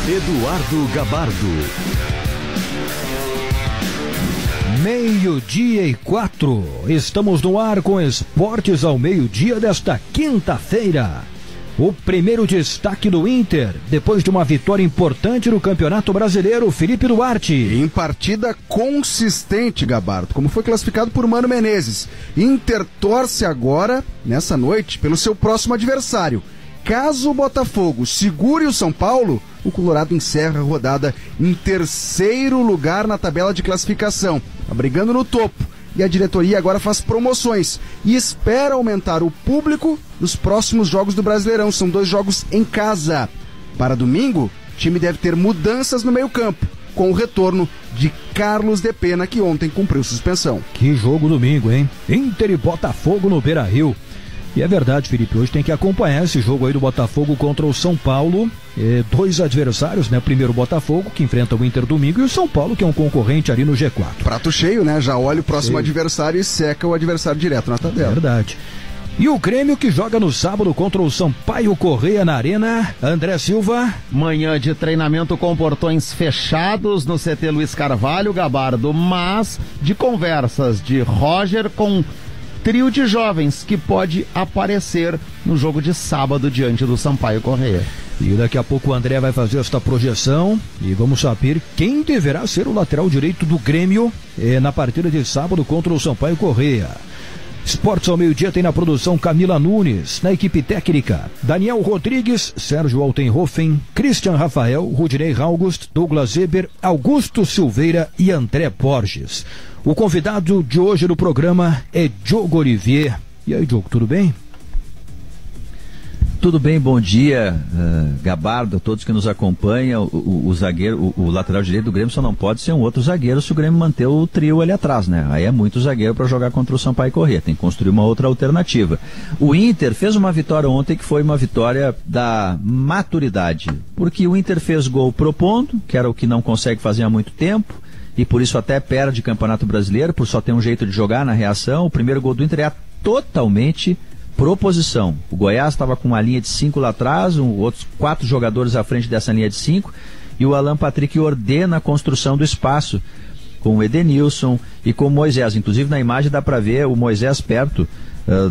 Eduardo Gabardo. 12:04. Estamos no ar com Esportes ao meio-dia desta quinta-feira. O primeiro destaque do Inter, depois de uma vitória importante no Campeonato Brasileiro, Felipe Duarte. Em partida consistente, Gabardo, como foi classificado por Mano Menezes. Inter torce agora, nessa noite, pelo seu próximo adversário. Caso o Botafogo segure o São Paulo, o Colorado encerra a rodada em terceiro lugar na tabela de classificação, brigando no topo. E a diretoria agora faz promoções e espera aumentar o público nos próximos jogos do Brasileirão. São 2 jogos em casa. Para domingo, o time deve ter mudanças no meio-campo, com o retorno de Carlos de Pena, que ontem cumpriu suspensão. Que jogo domingo, hein? Inter e Botafogo no Beira-Rio. E é verdade, Felipe, hoje tem que acompanhar esse jogo aí do Botafogo contra o São Paulo. 2 adversários, né? Primeiro o Botafogo, que enfrenta o Inter domingo, e o São Paulo, que é um concorrente ali no G4. Prato cheio, né? Já olha o próximo adversário e seca o adversário direto na tabela. Verdade. E o Grêmio, que joga no sábado contra o Sampaio Corrêa na Arena. André Silva. Manhã de treinamento com portões fechados no CT Luiz Carvalho, Gabardo, mas de conversas de Roger com trio de jovens que pode aparecer no jogo de sábado diante do Sampaio Corrêa. E daqui a pouco o André vai fazer esta projeção e vamos saber quem deverá ser o lateral direito do Grêmio na partida de sábado contra o Sampaio Corrêa. Esportes ao meio-dia tem na produção Camila Nunes, na equipe técnica Daniel Rodrigues, Sérgio Altenhofen, Christian Rafael, Rudinei August, Douglas Eber, Augusto Silveira e André Borges. O convidado de hoje no programa é Diogo Olivier. E aí, Diogo, tudo bem? Tudo bem, bom dia, Gabardo, a todos que nos acompanham. O zagueiro, o lateral direito do Grêmio só não pode ser um outro zagueiro se o Grêmio manter o trio ali atrás, né? Aí é muito zagueiro para jogar contra o Sampaio Corrêa, tem que construir uma outra alternativa. O Inter fez uma vitória ontem que foi uma vitória da maturidade, porque o Inter fez gol propondo, que era o que não consegue fazer há muito tempo, e por isso até perde Campeonato Brasileiro, por só ter um jeito de jogar na reação. O primeiro gol do Inter é totalmente proposição. O Goiás estava com uma linha de 5 lá atrás, outros 4 jogadores à frente dessa linha de 5, e o Alan Patrick ordena a construção do espaço com o Edenilson e com o Moisés. Inclusive na imagem dá para ver o Moisés perto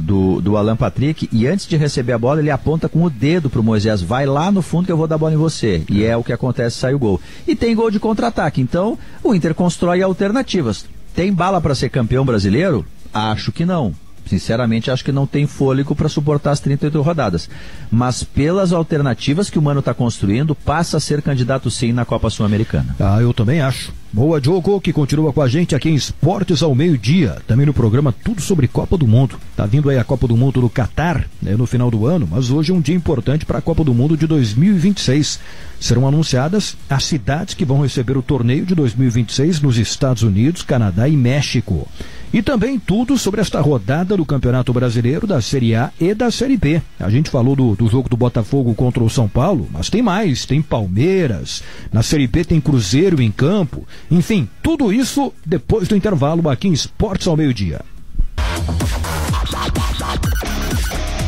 do Alan Patrick, e antes de receber a bola ele aponta com o dedo pro Moisés: vai lá no fundo que eu vou dar a bola em você. E é o que acontece, sai o gol. E tem gol de contra-ataque, então o Inter constrói alternativas. Tem bala para ser campeão brasileiro? Acho que não. Sinceramente, acho que não tem fôlego para suportar as 38 rodadas. Mas pelas alternativas que o Mano está construindo, passa a ser candidato sim na Copa Sul-Americana. Eu também acho. Boa, Diogo, que continua com a gente aqui em Esportes ao meio-dia. Também no programa tudo sobre Copa do Mundo. Tá vindo aí a Copa do Mundo no Catar, né, no final do ano, mas hoje é um dia importante para a Copa do Mundo de 2026. Serão anunciadas as cidades que vão receber o torneio de 2026 nos Estados Unidos, Canadá e México. E também tudo sobre esta rodada do Campeonato Brasileiro, da Série A e da Série B. A gente falou do jogo do Botafogo contra o São Paulo, mas tem mais, tem Palmeiras, na Série B tem Cruzeiro em campo. Enfim, tudo isso depois do intervalo aqui em Esportes ao meio-dia.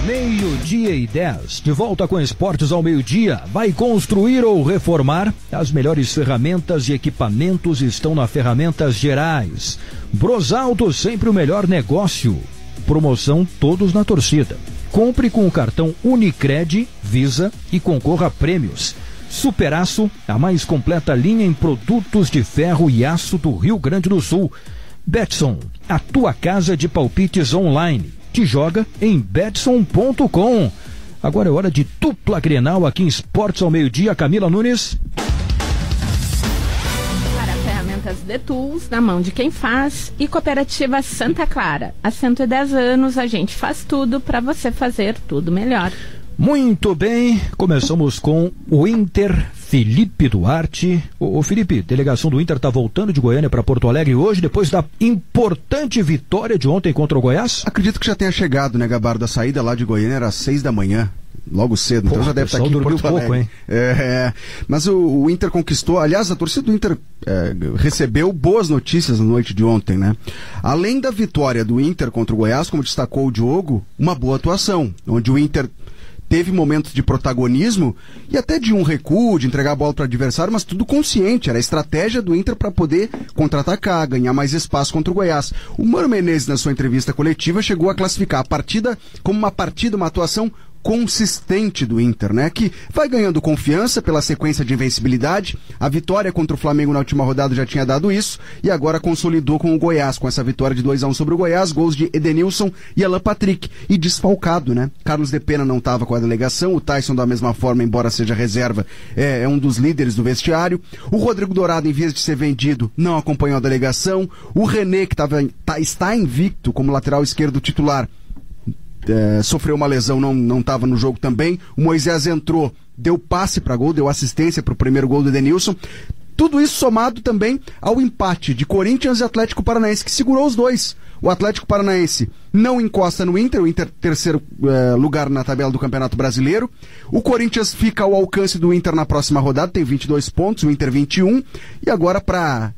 12:10, de volta com Esportes ao meio-dia. Vai construir ou reformar? As melhores ferramentas e equipamentos estão na Ferramentas Gerais. Brosalto, sempre o melhor negócio. Promoção todos na torcida. Compre com o cartão Unicred, Visa e concorra a prêmios. Superaço, a mais completa linha em produtos de ferro e aço do Rio Grande do Sul. Betson, a tua casa de palpites online. Te joga em betson.com. Agora é hora de dupla Grenal aqui em Esportes ao meio-dia. Camila Nunes. Para ferramentas de tools na mão de quem faz, e Cooperativa Santa Clara. Há 110 anos a gente faz tudo para você fazer tudo melhor. Muito bem, começamos com o Inter, Felipe Duarte. O Felipe, delegação do Inter está voltando de Goiânia para Porto Alegre hoje, depois da importante vitória de ontem contra o Goiás? Acredito que já tenha chegado, né, Gabardo? A saída lá de Goiânia era às 6 da manhã. Logo cedo, então já deve estar aqui em Porto Alegre. Pouco, hein? Mas o Inter conquistou, aliás, a torcida do Inter recebeu boas notícias na noite de ontem, né? Além da vitória do Inter contra o Goiás, como destacou o Diogo, uma boa atuação, onde o Inter teve momentos de protagonismo e até de um recuo, de entregar a bola para o adversário, mas tudo consciente, era a estratégia do Inter para poder contra-atacar, ganhar mais espaço contra o Goiás. O Mano Menezes, na sua entrevista coletiva, chegou a classificar a partida como uma atuação consistente do Inter, né? Que vai ganhando confiança pela sequência de invencibilidade. A vitória contra o Flamengo na última rodada já tinha dado isso e agora consolidou com o Goiás, com essa vitória de 2-1 sobre o Goiás, gols de Edenilson e Alan Patrick. E desfalcado, né? Carlos de Pena não estava com a delegação, o Tyson da mesma forma, embora seja reserva, é um dos líderes do vestiário. O Rodrigo Dourado, em vez de ser vendido, não acompanhou a delegação. O René, que está invicto como lateral esquerdo titular, sofreu uma lesão, não estava no jogo também. O Moisés entrou, deu passe para gol, deu assistência para o primeiro gol do Edenilson. Tudo isso somado também ao empate de Corinthians e Atlético Paranaense, que segurou os dois. O Atlético Paranaense não encosta no Inter, o Inter terceiro lugar na tabela do Campeonato Brasileiro. O Corinthians fica ao alcance do Inter na próxima rodada, tem 22 pontos, o Inter 21. E agora, para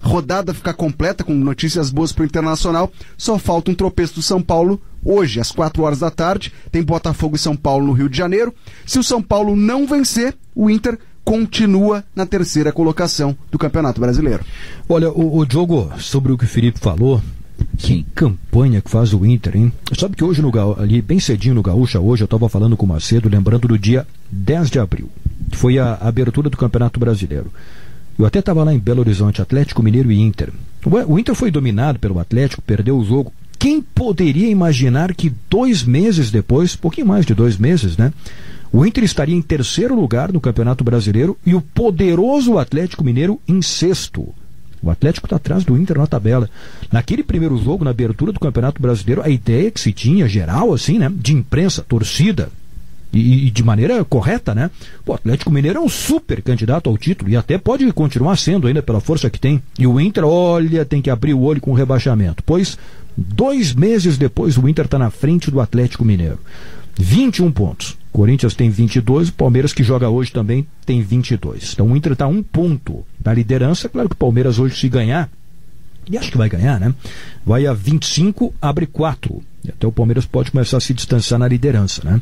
rodada ficar completa, com notícias boas para o Internacional, só falta um tropeço do São Paulo hoje, às 4 horas da tarde. Tem Botafogo e São Paulo no Rio de Janeiro. Se o São Paulo não vencer, o Inter continua na terceira colocação do Campeonato Brasileiro. Olha, o Diogo, sobre o que o Felipe falou, que campanha que faz o Inter, hein? Sabe que hoje, ali bem cedinho no Gaúcha, hoje eu estava falando com o Macedo, lembrando do dia 10 de abril, que foi a abertura do Campeonato Brasileiro. Eu até estava lá em Belo Horizonte, Atlético Mineiro e Inter. O Inter foi dominado pelo Atlético, perdeu o jogo. Quem poderia imaginar que 2 meses depois, pouquinho mais de 2 meses, né? O Inter estaria em terceiro lugar no Campeonato Brasileiro e o poderoso Atlético Mineiro em sexto. O Atlético está atrás do Inter na tabela. Naquele primeiro jogo, na abertura do Campeonato Brasileiro, a ideia que se tinha, geral, assim, né? De imprensa, torcida, e de maneira correta, né? O Atlético Mineiro é um super candidato ao título e até pode continuar sendo ainda pela força que tem. E o Inter, olha, tem que abrir o olho com o rebaixamento. Pois 2 meses depois o Inter está na frente do Atlético Mineiro. 21 pontos. Corinthians tem 22, o Palmeiras, que joga hoje, também tem 22. Então o Inter está a 1 ponto da liderança. Claro que o Palmeiras hoje, se ganhar, e acho que vai ganhar, né? Vai a 25, abre 4. E até o Palmeiras pode começar a se distanciar na liderança, né?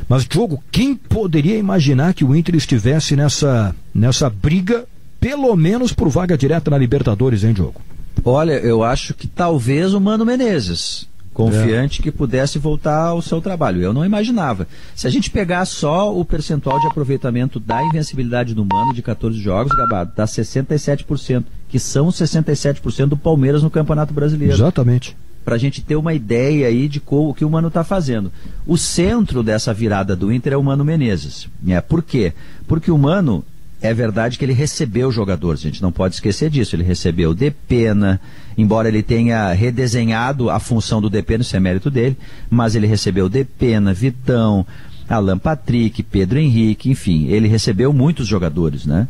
Mas, Diogo, quem poderia imaginar que o Inter estivesse nessa briga, pelo menos por vaga direta na Libertadores, hein, Diogo? Olha, eu acho que talvez o Mano Menezes, confiante que pudesse voltar ao seu trabalho. Eu não imaginava. Se a gente pegar só o percentual de aproveitamento da invencibilidade do Mano de 14 jogos, Gabardo, dá 67%, que são os 67% do Palmeiras no Campeonato Brasileiro. Exatamente. Para a gente ter uma ideia aí de o que o Mano está fazendo. O centro dessa virada do Inter é o Mano Menezes. Por quê? Porque o Mano, é verdade que ele recebeu jogadores, a gente não pode esquecer disso. Ele recebeu Depena, embora ele tenha redesenhado a função do Depena, isso é mérito dele, mas ele recebeu Depena, Vitão, Alan Patrick, Pedro Henrique, enfim, ele recebeu muitos jogadores, né?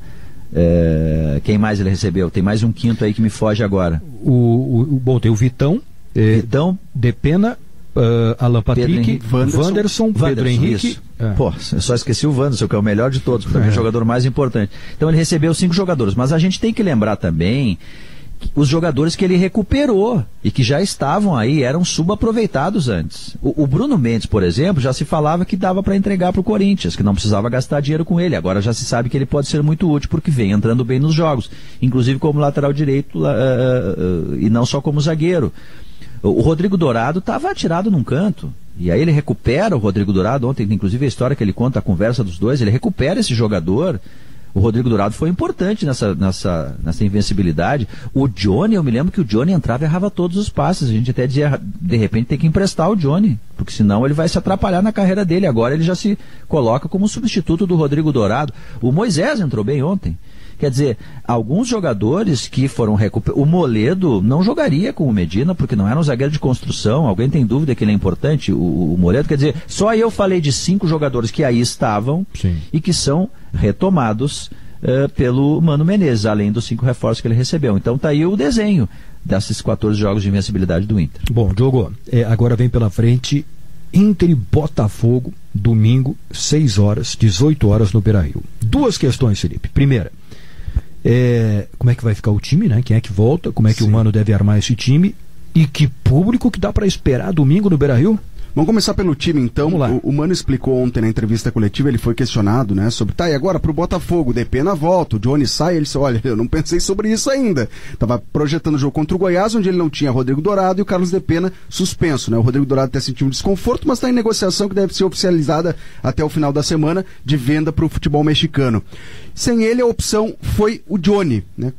Quem mais ele recebeu? Tem mais um quinto aí que me foge agora. Bom, tem o Vitão, Depena, Alan Patrick, Wanderson, Pedro Henrique. Pô, eu só esqueci o Wanderson, que é o melhor de todos, para mim é o jogador mais importante. Então ele recebeu 5 jogadores, mas a gente tem que lembrar também os jogadores que ele recuperou e que já estavam aí, eram subaproveitados antes. O Bruno Mendes, por exemplo, já se falava que dava para entregar para o Corinthians, que não precisava gastar dinheiro com ele. Agora já se sabe que ele pode ser muito útil porque vem entrando bem nos jogos, inclusive como lateral direito e não só como zagueiro. O Rodrigo Dourado estava atirado num canto. E aí ele recupera o Rodrigo Dourado. Ontem, inclusive, a história que ele conta, a conversa dos dois, ele recupera esse jogador. O Rodrigo Dourado foi importante nessa invencibilidade. O Johnny, eu me lembro que o Johnny entrava e errava todos os passes. A gente até dizia, de repente, tem que emprestar o Johnny, porque senão ele vai se atrapalhar na carreira dele. Agora ele já se coloca como substituto do Rodrigo Dourado. O Moisés entrou bem ontem. Quer dizer, alguns jogadores que foram recuperados. O Moledo não jogaria com o Medina, porque não era um zagueiro de construção. Alguém tem dúvida que ele é importante? O Moledo, quer dizer, só aí eu falei de 5 jogadores que aí estavam. Sim. E que são retomados pelo Mano Menezes, além dos 5 reforços que ele recebeu. Então tá aí o desenho desses 14 jogos de invencibilidade do Inter. Bom, Diogo, agora vem pela frente Inter e Botafogo, domingo, 6 horas, 18 horas no Beira-Rio. 2 questões, Felipe. Primeira, como é que vai ficar o time, né? Quem é que volta? Como é que o Mano deve armar esse time? E que público que dá para esperar domingo no Beira-Rio? Vamos começar pelo time, então. Vamos lá. O Mano explicou ontem na entrevista coletiva, ele foi questionado, né, sobre, e agora pro Botafogo, o Depena volta, o Johnny sai, ele disse, olha, eu não pensei sobre isso ainda. Tava projetando o jogo contra o Goiás, onde ele não tinha Rodrigo Dourado e o Carlos Depena suspenso, né? O Rodrigo Dourado até sentiu um desconforto, mas está em negociação que deve ser oficializada até o final da semana de venda para o futebol mexicano. Sem ele, a opção foi o Johnny, né?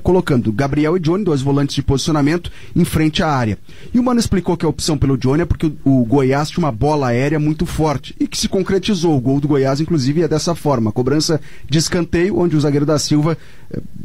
Colocando Gabriel e Johnny, 2 volantes de posicionamento, em frente à área. E o Mano explicou que a opção pelo Johnny é porque o Goiás tinha uma bola aérea muito forte e que se concretizou. O gol do Goiás, inclusive, é dessa forma. Cobrança de escanteio, onde o zagueiro da Silva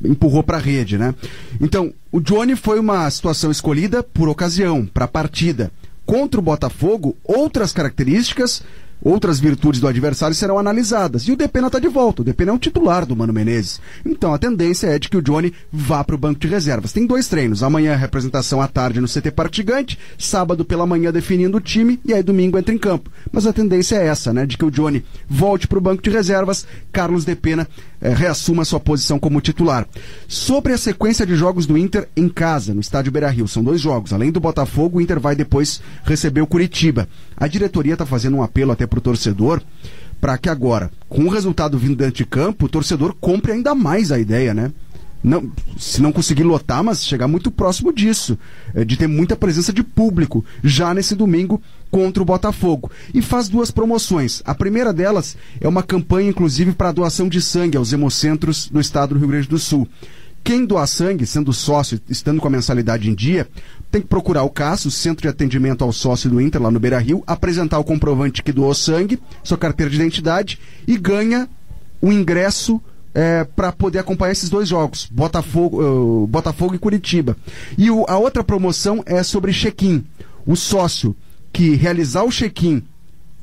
empurrou para a rede, né? Então, o Johnny foi uma situação escolhida por ocasião, para a partida. Contra o Botafogo, outras características, outras virtudes do adversário serão analisadas. E o Depena está de volta. O Depena é um titular do Mano Menezes. Então a tendência é de que o Johnny vá para o banco de reservas. Tem 2 treinos. Amanhã representação à tarde no CT Partigante, sábado pela manhã definindo o time e aí domingo entra em campo. Mas a tendência é essa, né? De que o Johnny volte para o banco de reservas, Carlos Depena reassuma sua posição como titular. Sobre a sequência de jogos do Inter em casa, no estádio Beira-Rio, são 2 jogos. Além do Botafogo, o Inter vai depois receber o Curitiba. A diretoria está fazendo um apelo até para o torcedor, para que agora, com o resultado vindo dentro de campo, o torcedor compre ainda mais a ideia, né? Não, se não conseguir lotar, mas chegar muito próximo disso, de ter muita presença de público já nesse domingo contra o Botafogo. E faz 2 promoções. A primeira delas é uma campanha, inclusive, para doação de sangue aos hemocentros do estado do Rio Grande do Sul. Quem doar sangue, sendo sócio, estando com a mensalidade em dia, tem que procurar o CAS, o Centro de Atendimento ao Sócio do Inter, lá no Beira-Rio, apresentar o comprovante que doou sangue, sua carteira de identidade, e ganha o ingresso para poder acompanhar esses 2 jogos, Botafogo e Curitiba. E a outra promoção é sobre check-in. O sócio que realizar o check-in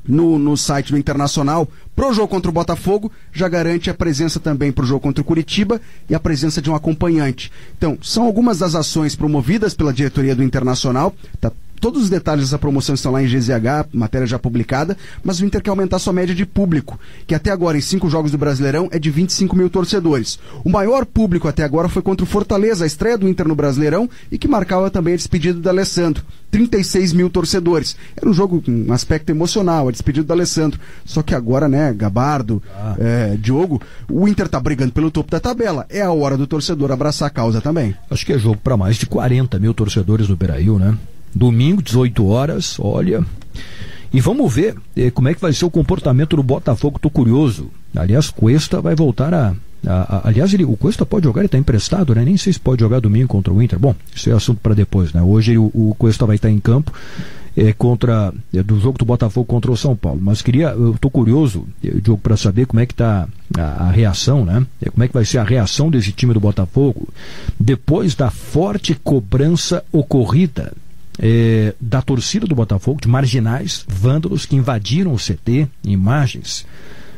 no site do Internacional pro jogo contra o Botafogo, já garante a presença também pro jogo contra o Curitiba e a presença de um acompanhante. Então, são algumas das ações promovidas pela diretoria do Internacional. Todos os detalhes dessa promoção estão lá em GZH, matéria já publicada, mas o Inter quer aumentar sua média de público, que até agora, em 5 jogos do Brasileirão, é de 25 mil torcedores. O maior público até agora foi contra o Fortaleza, a estreia do Inter no Brasileirão, e que marcava também a despedida do Alessandro. 36 mil torcedores. Era um jogo com um aspecto emocional, a despedida do Alessandro. Só que agora, né, Gabardo, Diogo, o Inter tá brigando pelo topo da tabela. É a hora do torcedor abraçar a causa também. Acho que é jogo para mais de 40 mil torcedores no Beira-Rio, né? Domingo, 18 horas, olha. E vamos ver como é que vai ser o comportamento do Botafogo. Tô curioso. Aliás, Cuesta vai voltar aliás, o Cuesta pode jogar, ele está emprestado, né? Nem sei se pode jogar domingo contra o Inter. Bom, isso é assunto para depois, né? Hoje o Cuesta vai estar em campo do jogo do Botafogo contra o São Paulo. Mas eu tô curioso, Diogo, para saber como é que está a reação, né? Como é que vai ser a reação desse time do Botafogo depois da forte cobrança ocorrida da torcida do Botafogo, de marginais, vândalos que invadiram o CT, imagens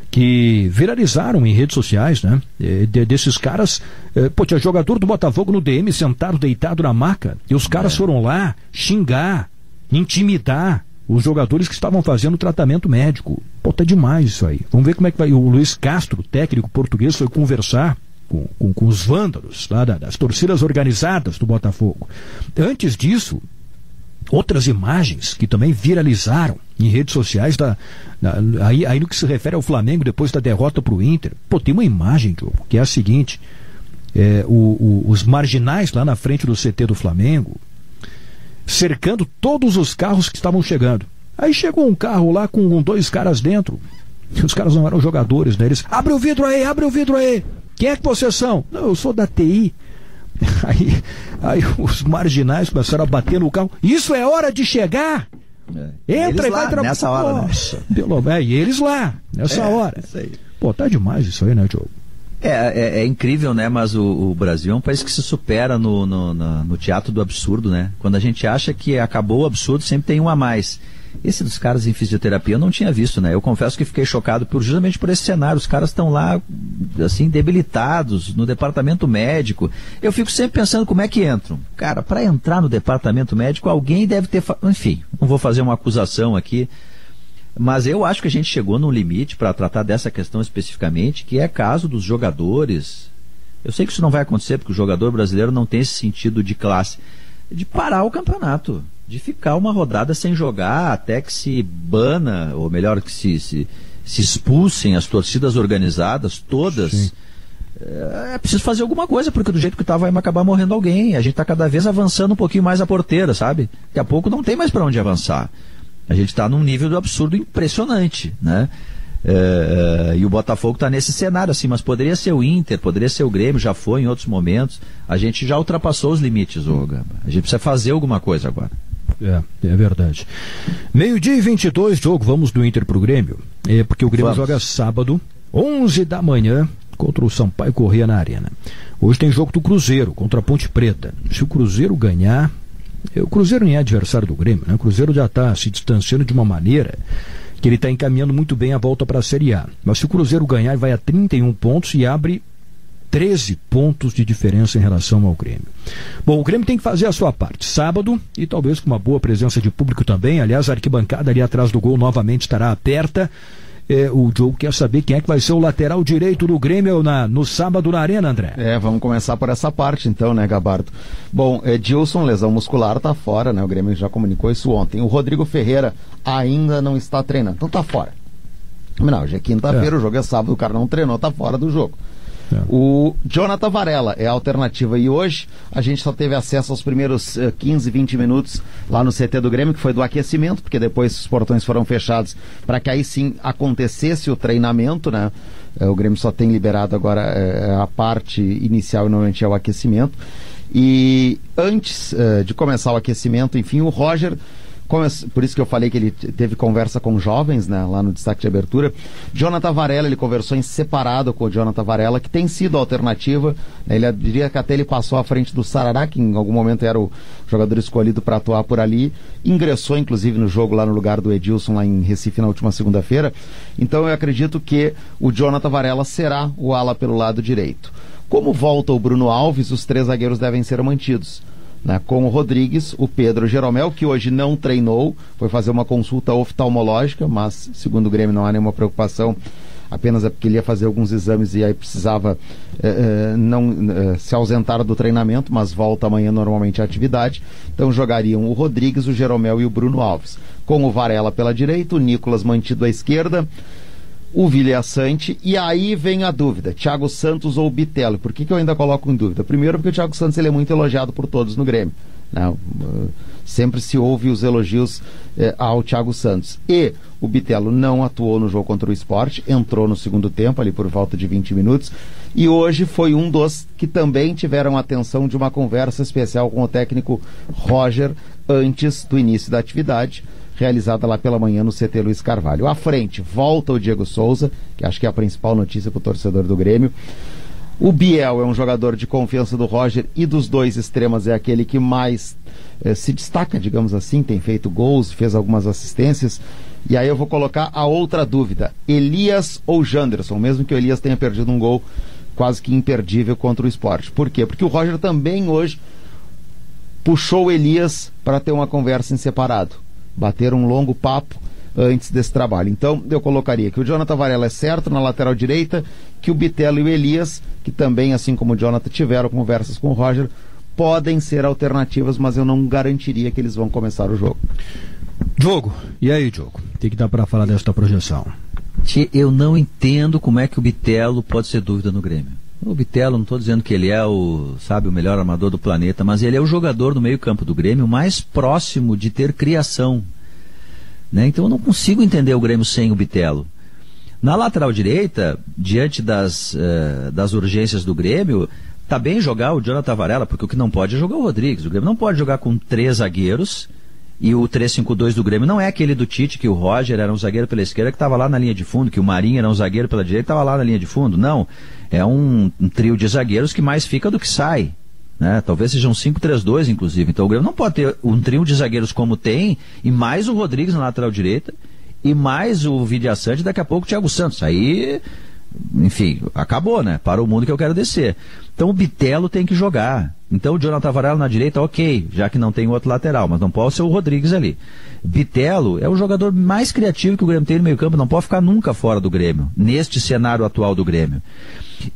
que viralizaram em redes sociais, né? Desses caras, tinha jogador do Botafogo no DM sentado, deitado na maca, e os caras foram lá xingar, intimidar os jogadores que estavam fazendo tratamento médico. Tá demais isso aí. Vamos ver como é que vai. O Luiz Castro, técnico português, foi conversar com os vândalos lá das torcidas organizadas do Botafogo. Antes disso, outras imagens que também viralizaram em redes sociais, aí no que se refere ao Flamengo depois da derrota para o Inter. Tem uma imagem, Diogo, que é a seguinte: os marginais lá na frente do CT do Flamengo cercando todos os carros que estavam chegando. Aí chegou um carro lá com 2 caras dentro. Os caras não eram jogadores, né? Eles, abre o vidro aí. Quem é que vocês são? Não, eu sou da TI. Aí os marginais começaram a bater no carro. Isso é hora de chegar? Entra e vai trabalhar. Nessa hora, né? E eles lá, nessa hora. Isso aí. Tá demais isso aí, né, Diogo? É incrível, né? Mas o Brasil é um país que se supera no teatro do absurdo, né? Quando a gente acha que acabou o absurdo, sempre tem um a mais. Esse dos caras em fisioterapia eu não tinha visto, né? Eu confesso que fiquei chocado justamente por esse cenário. Os caras estão lá, assim, debilitados no departamento médico. Eu fico sempre pensando como é que entram. Cara, para entrar no departamento médico, alguém deve ter... Enfim, não vou fazer uma acusação aqui, mas eu acho que a gente chegou num limite para tratar dessa questão especificamente, que é caso dos jogadores. Eu sei que isso não vai acontecer, porque o jogador brasileiro não tem esse sentido de classe, de parar o campeonato. de ficar uma rodada sem jogar até que se bana, ou melhor, que se expulsem as torcidas organizadas todas. Sim. É preciso fazer alguma coisa, porque do jeito que tá vai acabar morrendo alguém. A gente tá cada vez avançando um pouquinho mais a porteira, sabe? Daqui a pouco não tem mais para onde avançar. A gente tá num nível do absurdo impressionante, né? E o Botafogo tá nesse cenário assim, mas poderia ser o Inter, poderia ser o Grêmio, já foi em outros momentos. A gente já ultrapassou os limites, ô Gamba. A gente precisa fazer alguma coisa agora. É verdade. 12h22, jogo, vamos do Inter pro Grêmio. Porque o Grêmio joga sábado, 11 da manhã, contra o Sampaio Corrêa na Arena. Hoje tem jogo do Cruzeiro contra a Ponte Preta. Se o Cruzeiro ganhar, o Cruzeiro nem é adversário do Grêmio, né? O Cruzeiro já está se distanciando de uma maneira que ele está encaminhando muito bem a volta para a Série A. Mas se o Cruzeiro ganhar, ele vai a 31 pontos e abre 13 pontos de diferença em relação ao Grêmio. Bom, o Grêmio tem que fazer a sua parte. Sábado, e talvez com uma boa presença de público também. Aliás, a arquibancada ali atrás do gol novamente estará aberta. O Diogo quer saber quem é que vai ser o lateral direito do Grêmio no sábado na Arena, André. Vamos começar por essa parte então, né, Gabardo? Bom, Edilson, lesão muscular, tá fora, né? O Grêmio já comunicou isso ontem. O Rodrigo Ferreira ainda não está treinando, então tá fora. Não, hoje é quinta-feira, o jogo é sábado, o cara não treinou, tá fora do jogo. O Jonathan Varela é a alternativa, e hoje a gente só teve acesso aos primeiros 15, 20 minutos lá no CT do Grêmio, que foi do aquecimento, porque depois os portões foram fechados para que aí sim acontecesse o treinamento, né? O Grêmio só tem liberado agora a parte inicial e normalmente é o aquecimento. E antes de começar o aquecimento, enfim, o Roger, por isso que eu falei que ele teve conversa com jovens, né, lá no destaque de abertura. Jonathan Varela, ele conversou em separado com o Jonathan Varela, que tem sido a alternativa, né, ele diria que até ele passou à frente do Sarará, que em algum momento era o jogador escolhido para atuar por ali, ingressou inclusive no jogo lá no lugar do Edilson, lá em Recife, na última segunda-feira. Então eu acredito que o Jonathan Varela será o ala pelo lado direito. Como volta o Bruno Alves, os 3 zagueiros devem ser mantidos, né, com o Rodrigues, o Pedro Jeromel, que hoje não treinou, foi fazer uma consulta oftalmológica, mas segundo o Grêmio não há nenhuma preocupação, apenas é porque ele ia fazer alguns exames e aí precisava se ausentar do treinamento, mas volta amanhã normalmente à atividade. Então jogariam o Rodrigues, o Jeromel e o Bruno Alves, com o Varela pela direita, o Nicolas mantido à esquerda, o Vilha Sante, e aí vem a dúvida, Thiago Santos ou Bitelo. Por que eu ainda coloco em dúvida? Primeiro porque o Thiago Santos ele é muito elogiado por todos no Grêmio, né? Sempre se ouve os elogios ao Thiago Santos, e o Bitelo não atuou no jogo contra o Sport, entrou no segundo tempo ali por volta de 20 minutos, e hoje foi um dos que também tiveram atenção de uma conversa especial com o técnico Roger antes do início da atividade, realizada lá pela manhã no CT Luiz Carvalho. À frente, volta o Diego Souza, que acho que é a principal notícia para o torcedor do Grêmio. O Biel é um jogador de confiança do Roger, e dos 2 extremas é aquele que mais se destaca, digamos assim, tem feito gols, fez algumas assistências. E aí eu vou colocar a outra dúvida, Elias ou Janderson, mesmo que o Elias tenha perdido um gol quase que imperdível contra o Sport. Por quê? Porque o Roger também hoje puxou o Elias para ter uma conversa em separado, bater um longo papo antes desse trabalho. Então eu colocaria que o Jonathan Varela é certo na lateral direita, que o Bitelo e o Elias, que também, assim como o Jonathan, tiveram conversas com o Roger, podem ser alternativas, mas eu não garantiria que eles vão começar o jogo. Diogo, e aí, Diogo? O que dá para falar desta projeção? Eu não entendo como é que o Bitelo pode ser dúvida no Grêmio. O Bitelo, não estou dizendo que ele é o melhor armador do planeta, mas ele é o jogador no meio-campo do Grêmio mais próximo de ter criação, né? Então eu não consigo entender o Grêmio sem o Bitelo. Na lateral direita, diante das urgências do Grêmio, tá bem jogar o Jonathan Varela, porque o que não pode é jogar o Rodrigues. O Grêmio não pode jogar com 3 zagueiros, e o 3-5-2 do Grêmio não é aquele do Tite, que o Roger era um zagueiro pela esquerda que estava lá na linha de fundo, que o Marinho era um zagueiro pela direita que estava lá na linha de fundo. Não, é um trio de zagueiros que mais fica do que sai, né? Talvez seja um 5-3-2 inclusive. Então o Grêmio não pode ter um trio de zagueiros como tem, e mais o Rodrigues na lateral direita, e mais o Vilha Sante, daqui a pouco o Thiago Santos. Aí, enfim, acabou, né? Para o mundo que eu quero descer. Então o Bitelo tem que jogar. Então o Jonathan Varela na direita, ok, já que não tem outro lateral, mas não pode ser o Rodrigues ali. Bitelo é o jogador mais criativo que o Grêmio tem no meio campo, não pode ficar nunca fora do Grêmio, neste cenário atual do Grêmio.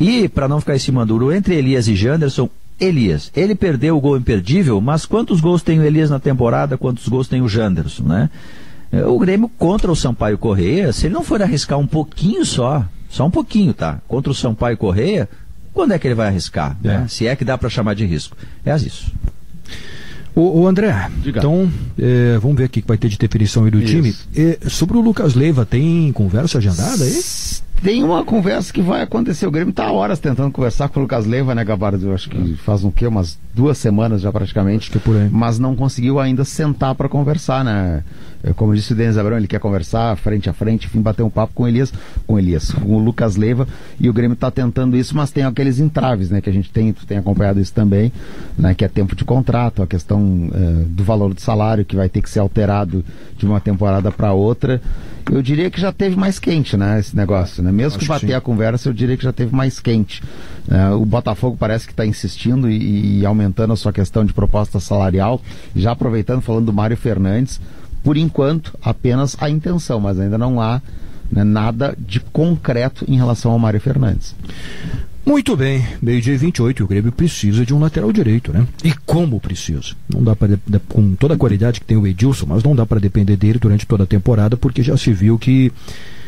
E, para não ficar em cima duro, entre Elias e Janderson, Elias. Ele perdeu o gol imperdível, mas quantos gols tem o Elias na temporada, quantos gols tem o Janderson, né? O Grêmio contra o Sampaio Corrêa, se ele não for arriscar um pouquinho só um pouquinho, tá? Contra o Sampaio Corrêa, quando é que ele vai arriscar? Né? Se é que dá para chamar de risco. É isso. O André, diga. Então, vamos ver o que vai ter de definição aí do time. Sobre o Lucas Leiva, tem conversa agendada aí? Tem uma conversa que vai acontecer. O Grêmio está há horas tentando conversar com o Lucas Leiva, né, Gabardo? Eu acho que faz umas 2 semanas já praticamente. Acho que é por aí. Mas não conseguiu ainda sentar para conversar, né? Como disse o Denis Abrão, ele quer conversar frente a frente, enfim, bater um papo com o Lucas Leiva, e o Grêmio está tentando isso, mas tem aqueles entraves, né, que a gente tem acompanhado isso também, né, que é tempo de contrato, a questão do valor do salário, que vai ter que ser alterado de uma temporada para outra. Eu diria que já teve mais quente, né, esse negócio, né? Mesmo que bater a conversa, eu diria que já teve mais quente. O Botafogo parece que está insistindo e aumentando a sua questão de proposta salarial, já aproveitando, falando do Mário Fernandes. Por enquanto, apenas a intenção, mas ainda não há, né, nada de concreto em relação ao Mário Fernandes. Muito bem, meio-dia 28, o Grêmio precisa de um lateral direito, né? E como precisa? Não dá para, com toda a qualidade que tem o Edilson, mas não dá para depender dele durante toda a temporada, porque já se viu que,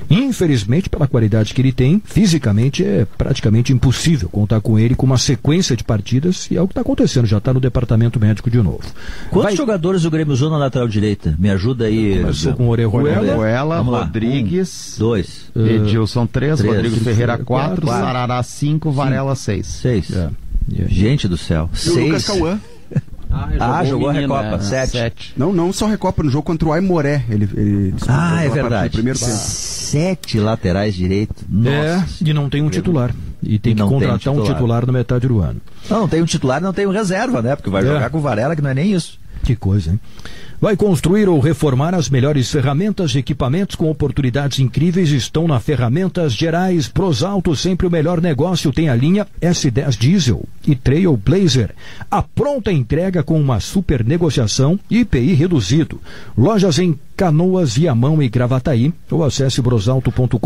infelizmente, pela qualidade que ele tem, fisicamente é praticamente impossível contar com ele com uma sequência de partidas, e é o que está acontecendo, já está no departamento médico de novo. Quantos jogadores o Grêmio usou na lateral direita? Me ajuda aí. Começou com Orejuela, Rodrigues, 2. Edilson 3, Rodrigo Ferreira 4, Sarará 5, Varela 6. 6. Gente do céu. 6. Lucas Cauã. Jogou a Recopa, 7. Não só Recopa, no jogo contra o Aimoré. Ele é verdade. Primeiro tempo. 7 laterais direito. Nossa. E não tem um titular. E tem que contratar um titular na metade do ano. Não tem um titular, não tem um reserva, né? Porque vai jogar com o Varela, que não é nem isso. Que coisa, hein? Vai construir ou reformar? As melhores ferramentas e equipamentos com oportunidades incríveis estão na Ferramentas Gerais. Prosalto, sempre o melhor negócio. Tem a linha S10 Diesel e Trailblazer. A pronta entrega com uma super negociação e IPI reduzido. Lojas em Canoas, Viamão e Gravataí, ou acesse brosalto.com.br.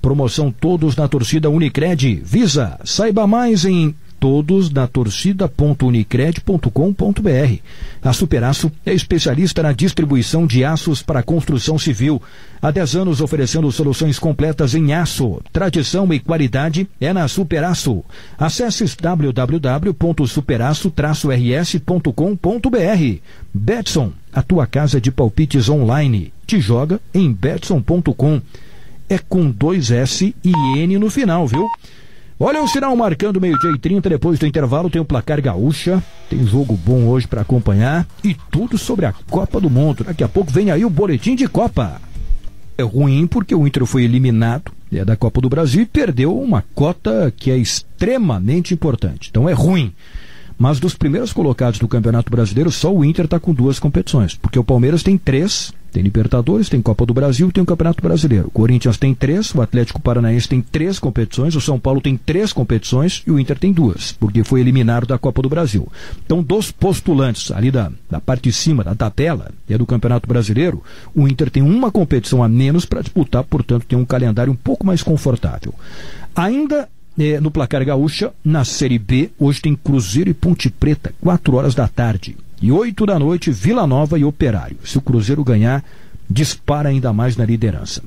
Promoção Todos na Torcida Unicred. Visa, saiba mais em todosnatorcida.unicred.com.br. A Superaço é especialista na distribuição de aços para construção civil. Há 10 anos oferecendo soluções completas em aço. Tradição e qualidade é na Superaço. Acesse www.superaço-rs.com.br. Betson, a tua casa de palpites online. Te joga em betson.com. É com 2 S e N no final, viu? Olha o sinal marcando 12h30, depois do intervalo tem o Placar Gaúcha, tem jogo bom hoje para acompanhar e tudo sobre a Copa do Mundo. Daqui a pouco vem aí o boletim de Copa. É ruim porque o Inter foi eliminado da Copa do Brasil e perdeu uma cota que é extremamente importante. Então é ruim. Mas dos primeiros colocados do Campeonato Brasileiro, só o Inter está com 2 competições, porque o Palmeiras tem 3, tem Libertadores, tem Copa do Brasil, tem o Campeonato Brasileiro. O Corinthians tem 3, o Atlético Paranaense tem 3 competições, o São Paulo tem 3 competições e o Inter tem 2, porque foi eliminado da Copa do Brasil. Então, dos postulantes ali da parte de cima da tabela, do Campeonato Brasileiro, o Inter tem uma competição a menos para disputar, portanto tem um calendário um pouco mais confortável. Ainda no Placar Gaúcha, na Série B, hoje tem Cruzeiro e Ponte Preta, 4 horas da tarde. E 8 da noite, Vila Nova e Operário. Se o Cruzeiro ganhar, dispara ainda mais na liderança.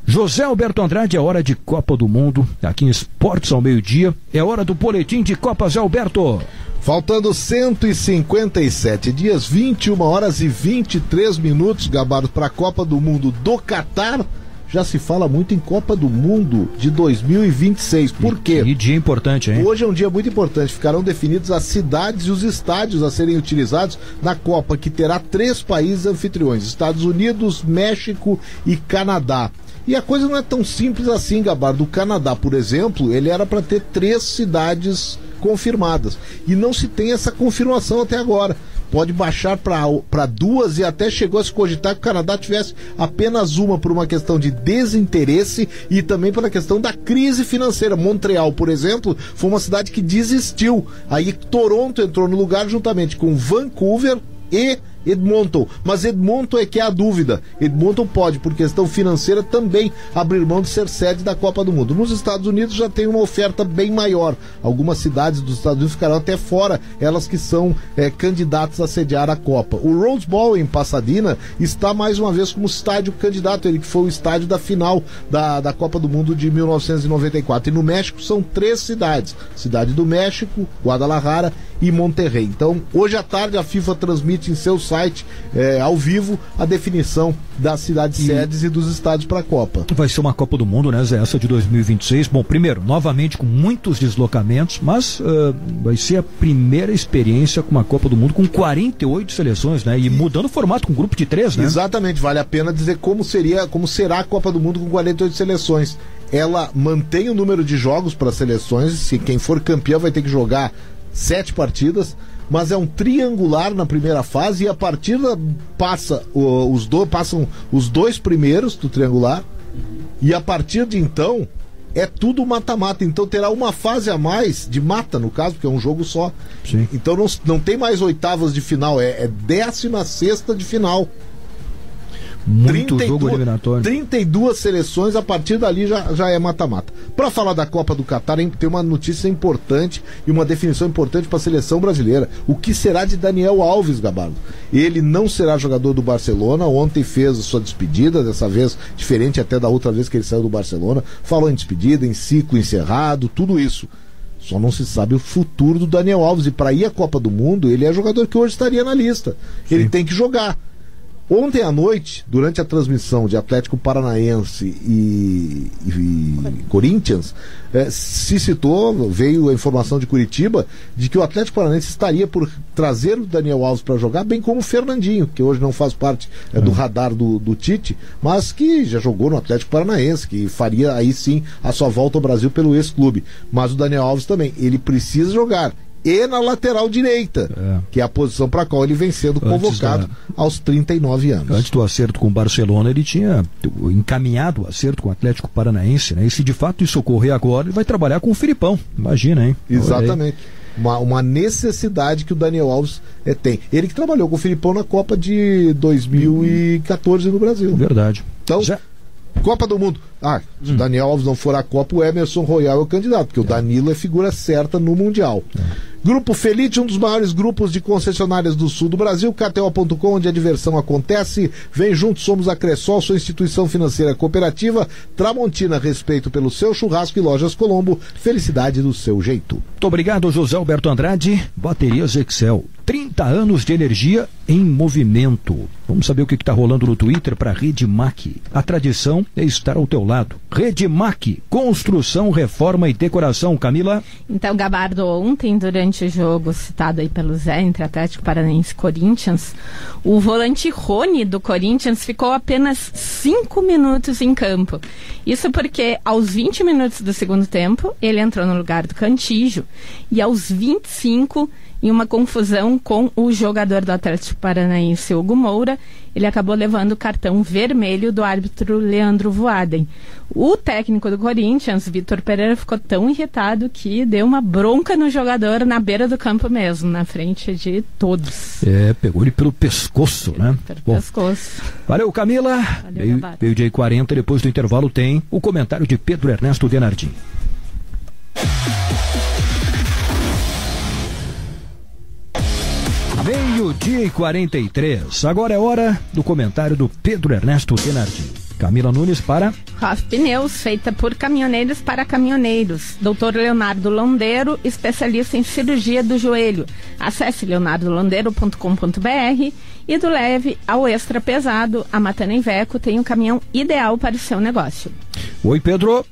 José Alberto Andrade, é hora de Copa do Mundo, aqui em Esportes ao meio-dia. É hora do boletim de Copa, Zé Alberto. Faltando 157 dias, 21 horas e 23 minutos, Gabardo, para a Copa do Mundo do Catar. Já se fala muito em Copa do Mundo de 2026. Por quê? E dia importante, hein? Hoje é um dia muito importante. Ficarão definidos as cidades e os estádios a serem utilizados na Copa, que terá 3 países anfitriões: Estados Unidos, México e Canadá. E a coisa não é tão simples assim, Gabardo. O Canadá, por exemplo, ele era para ter 3 cidades confirmadas. E não se tem essa confirmação até agora. Pode baixar para 2 e até chegou a se cogitar que o Canadá tivesse apenas uma por uma questão de desinteresse e também pela questão da crise financeira. Montreal, por exemplo, foi uma cidade que desistiu. Aí Toronto entrou no lugar juntamente com Vancouver e Edmonton. Mas Edmonton é que é a dúvida. Edmonton pode, por questão financeira, também abrir mão de ser sede da Copa do Mundo. Nos Estados Unidos já tem uma oferta bem maior. Algumas cidades dos Estados Unidos ficarão até fora, elas que são candidatas a sediar a Copa. O Rose Bowl em Pasadena está mais uma vez como estádio candidato, ele que foi o estádio da final da Copa do Mundo de 1994. E no México são 3 cidades: Cidade do México, Guadalajara e Monterrey. Então, hoje à tarde a FIFA transmite em seu site ao vivo a definição das cidades sedes e dos estádios para a Copa. Vai ser uma Copa do Mundo, né, Zé? Essa de 2026. Bom, primeiro, novamente com muitos deslocamentos, mas vai ser a primeira experiência com uma Copa do Mundo com 48 seleções, né? E mudando o formato com grupo de 3, né? Exatamente, vale a pena dizer como será a Copa do Mundo com 48 seleções. Ela mantém o número de jogos para seleções, se quem for campeão vai ter que jogar 7 partidas, mas é um triangular na primeira fase e a partida passam os 2 primeiros do triangular e a partir de então é tudo mata-mata. Então terá uma fase a mais de mata, no caso, porque é um jogo só. Sim. Então não tem mais oitavas de final, é 16ª de final. Muito jogo eliminatório. 32 seleções, a partir dali já é mata-mata. Para falar da Copa do Catar, tem uma notícia importante e uma definição importante para a seleção brasileira. O que será de Daniel Alves, Gabardo? Ele não será jogador do Barcelona. Ontem fez a sua despedida, dessa vez diferente até da outra vez que ele saiu do Barcelona. Falou em despedida, em ciclo encerrado, tudo isso. Só não se sabe o futuro do Daniel Alves. E para ir à Copa do Mundo, ele é jogador que hoje estaria na lista. Sim. Ele tem que jogar. Ontem à noite, durante a transmissão de Atlético Paranaense e Corinthians, se citou, veio a informação de Curitiba, de que o Atlético Paranaense estaria por trazer o Daniel Alves para jogar, bem como o Fernandinho, que hoje não faz parte do radar do Tite, mas que já jogou no Atlético Paranaense, que faria aí sim a sua volta ao Brasil pelo ex-clube. Mas o Daniel Alves também, ele precisa jogar. E na lateral direita, que é a posição para a qual ele vem sendo convocado aos 39 anos. Antes do acerto com o Barcelona, ele tinha encaminhado o acerto com o Atlético Paranaense, né? E se de fato isso ocorrer agora, ele vai trabalhar com o Filipão. Imagina, hein? Exatamente. Uma necessidade que o Daniel Alves tem. Ele que trabalhou com o Filipão na Copa de 2014 no Brasil. Verdade. Então, Copa do Mundo. Se o Daniel Alves não for à Copa, o Emerson Royal é o candidato, porque o Danilo é figura certa no Mundial. Grupo Felite, um dos maiores grupos de concessionárias do sul do Brasil, KTO.com, onde a diversão acontece. Vem junto, somos a Cressol, sua instituição financeira cooperativa. Tramontina, respeito pelo seu churrasco, e Lojas Colombo, felicidade do seu jeito. Muito obrigado, José Alberto Andrade. Baterias Excel, 30 anos de energia em movimento. Vamos saber o que está rolando no Twitter para Redmac. A tradição é estar ao teu lado. Redmac, construção, reforma e decoração. Camila? Então, Gabardo, ontem, durante o jogo citado aí pelo Zé, entre Atlético Paranaense e Corinthians, o volante Rony do Corinthians ficou apenas 5 minutos em campo. Isso porque aos 20 minutos do segundo tempo, ele entrou no lugar do Cantillo, e aos 25, em uma confusão com o jogador do Atlético Paranaense, Hugo Moura, ele acabou levando o cartão vermelho do árbitro Leandro Voaden. O técnico do Corinthians, Vitor Pereira, ficou tão irritado que deu uma bronca no jogador na beira do campo mesmo, na frente de todos. Pegou ele pelo pescoço, né? Pelo pescoço. Valeu, Camila. Meio dia e 40, depois do intervalo tem o comentário de Pedro Ernesto Denardim. Meio-dia e 43. Agora é hora do comentário do Pedro Ernesto Denardim. Camila Nunes para Hoff Pneus, feita por caminhoneiros para caminhoneiros. Dr. Leonardo Londeiro, especialista em cirurgia do joelho. Acesse leonardolondeiro.com.br e do leve ao extra pesado, a Matana Iveco tem um caminhão ideal para o seu negócio. Oi, Pedro.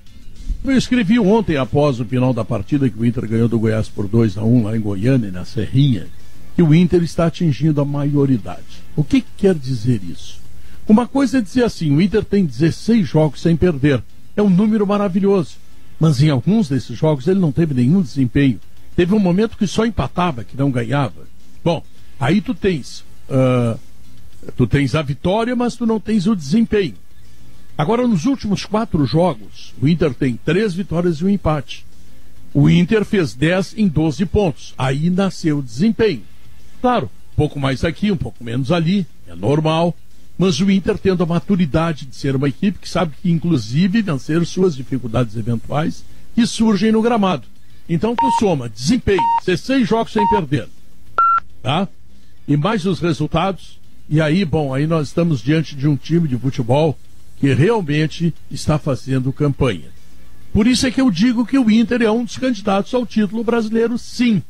Eu escrevi ontem, após o final da partida, que o Inter ganhou do Goiás por 2-1 lá em Goiânia, na Serrinha, que o Inter está atingindo a maioridade. O que quer dizer isso? Uma coisa é dizer assim, o Inter tem 16 jogos sem perder. É um número maravilhoso. Mas em alguns desses jogos ele não teve nenhum desempenho. Teve um momento que só empatava, que não ganhava. Bom, aí tu tens a vitória, mas tu não tens o desempenho. Agora, nos últimos 4 jogos, o Inter tem 3 vitórias e um empate. O Inter fez 10 em 12 pontos. Aí nasceu o desempenho. Claro, pouco mais aqui, um pouco menos ali, é normal. Mas o Inter tendo a maturidade de ser uma equipe que sabe que, inclusive, vencer suas dificuldades eventuais que surgem no gramado. Então tu soma desempenho, 16 jogos sem perder, tá? E mais os resultados, e aí, bom, aí nós estamos diante de um time de futebol que realmente está fazendo campanha. Por isso é que eu digo que o Inter é um dos candidatos ao título brasileiro, sim.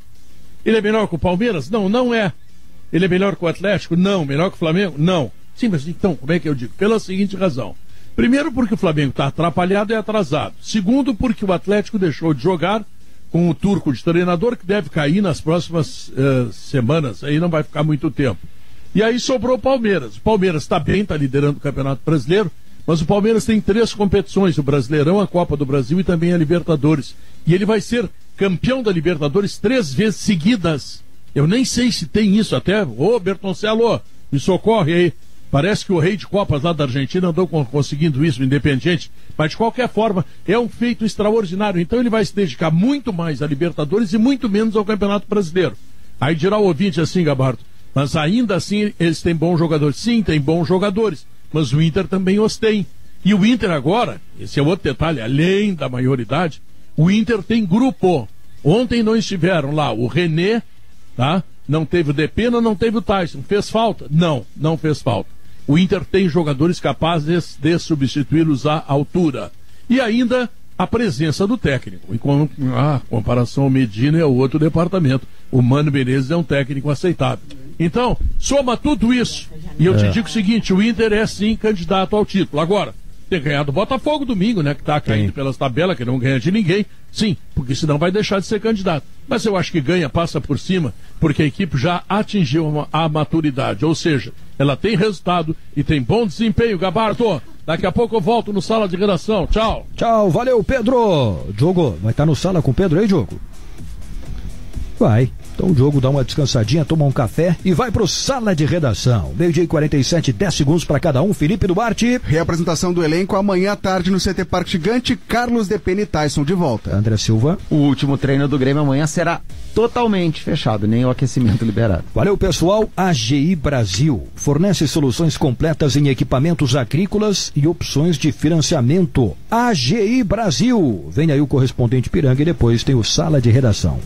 Ele é melhor que o Palmeiras? Não, não é. Ele é melhor que o Atlético? Não. Melhor que o Flamengo? Não. Sim, mas então, como é que eu digo? Pela seguinte razão. Primeiro, porque o Flamengo está atrapalhado e atrasado. Segundo, porque o Atlético deixou de jogar com o turco de treinador, que deve cair nas próximas semanas, aí não vai ficar muito tempo. E aí sobrou o Palmeiras. O Palmeiras está bem, está liderando o Campeonato Brasileiro, mas o Palmeiras tem 3 competições, o Brasileirão, a Copa do Brasil e também a Libertadores. E ele vai ser campeão da Libertadores 3 vezes seguidas. Eu nem sei se tem isso até. Ô, Bertoncello, me socorre aí. Parece que o rei de Copas lá da Argentina andou conseguindo isso, Independiente, mas de qualquer forma é um feito extraordinário. Então ele vai se dedicar muito mais à Libertadores e muito menos ao Campeonato Brasileiro. Aí dirá o ouvinte assim, Gabardo, mas ainda assim eles têm bons jogadores. Sim, tem bons jogadores, mas o Inter também os tem. E o Inter agora, esse é outro detalhe, além da maioridade, o Inter tem grupo. Ontem não estiveram lá o René, tá? Não teve o Depena, não teve o Tyson. Fez falta? Não, não fez falta. O Inter tem jogadores capazes de substituí-los à altura. E ainda a presença do técnico. Em comparação ao Medina é outro departamento. O Mano Menezes é um técnico aceitável. Então, soma tudo isso. E eu te digo o seguinte, o Inter é sim candidato ao título. Agora, ter ganhado o Botafogo domingo, né? Que tá caindo pelas tabelas, que não ganha de ninguém. Sim, porque senão vai deixar de ser candidato. Mas eu acho que ganha, passa por cima, porque a equipe já atingiu a maturidade. Ou seja, ela tem resultado e tem bom desempenho. Gabardo, daqui a pouco eu volto no Sala de Redação. Tchau. Tchau, valeu, Pedro. Diogo, vai estar no Sala com o Pedro aí, Diogo? Vai. Então o Diogo dá uma descansadinha, toma um café e vai pro Sala de Redação. 12:47, 10 segundos para cada um. Felipe Duarte. Reapresentação do elenco amanhã à tarde no CT Parque Gigante. Carlos Depena e Tyson de volta. André Silva. O último treino do Grêmio amanhã será totalmente fechado, nem o aquecimento liberado. Valeu, pessoal. AGI Brasil fornece soluções completas em equipamentos agrícolas e opções de financiamento. AGI Brasil. Vem aí o correspondente Piranga e depois tem o Sala de Redação.